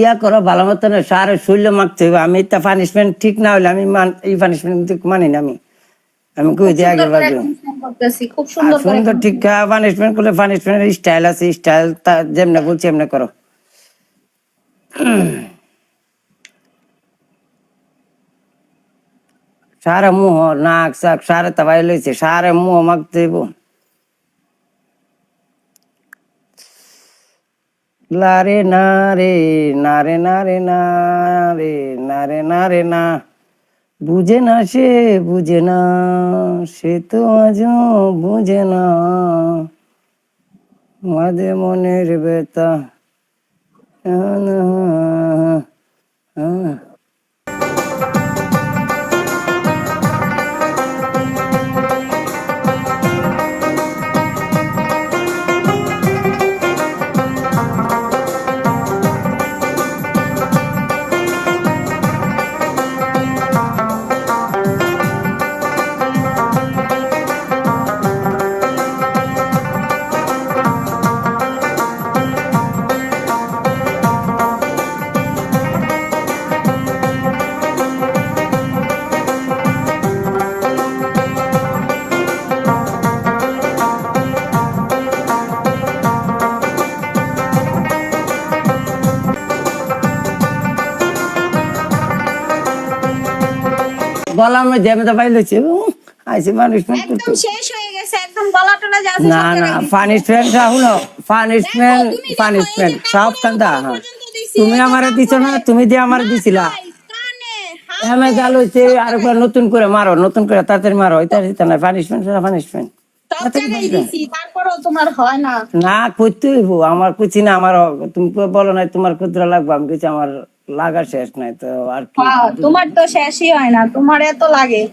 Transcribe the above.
ইয়া করো ভালো মতো না, সারে শরীরে মাখতে হবে। আমি তা পানিশমেন্ট ঠিক না হলে আমি এই পানিশমেন্ট মানি না। আমি কই খুব দিই সুন্দর আগের করে বার। কনসার্ন করতেছি, খুব আর সুন্দর করে সুন্দর ঠিক পানিশমেন্ট করলে পানিশমেন্টের স্টাইল আছে, স্টাইল যেমনে বলছি এমনি করো। সারা মুহ নাক চাক সারে তাবাই লইছে, সারে মুহ মাখতে হইব। লারে না রে না রে না রে না রে না রে না রে না, বুঝে না সে বুঝে না, সে তো আজও বুঝে না মাঝে মনের বেতা। বললাম যে আমি তো পাইলেছি আইসি পানিশমেন্ট একদম করতে। শেষ হয়ে গেছে, একদম গলা টলা যা আছে না সব না জায়গায় দিছি। পানিশমেন্ট হলো পানিশমেন্ট, তুমি দেখো এই পানিশমেন্ট যে সব কাপড়ের কান্দা। উপরে হ্যাঁ পর্যন্ত দিছি, তুমি এই যে আমারে দিছো না, তারপরে তুমি দিয়ে আমারে দিছিলা। মাথায়, কানে, এমে হাতে গাল হইছে সব আরেকবার জায়গায় নতুন করে মারো, নতুন করে তাড়াতাড়ি মারো, এটা দিতে না পানিশমেন্ট পানিশমেন্ট। সব জায়গায় দিছি, তারপরেও তোমার হয় না। না করতে হইব, আমার কুচি না আমার। তুমি বলো নাই তোমার ক্ষুদ্র লাগবে, আমি কিছু আমার লাগা শেষ নাই তো আর কি। তোমার তো শেষই হয় না, তোমার এত লাগে।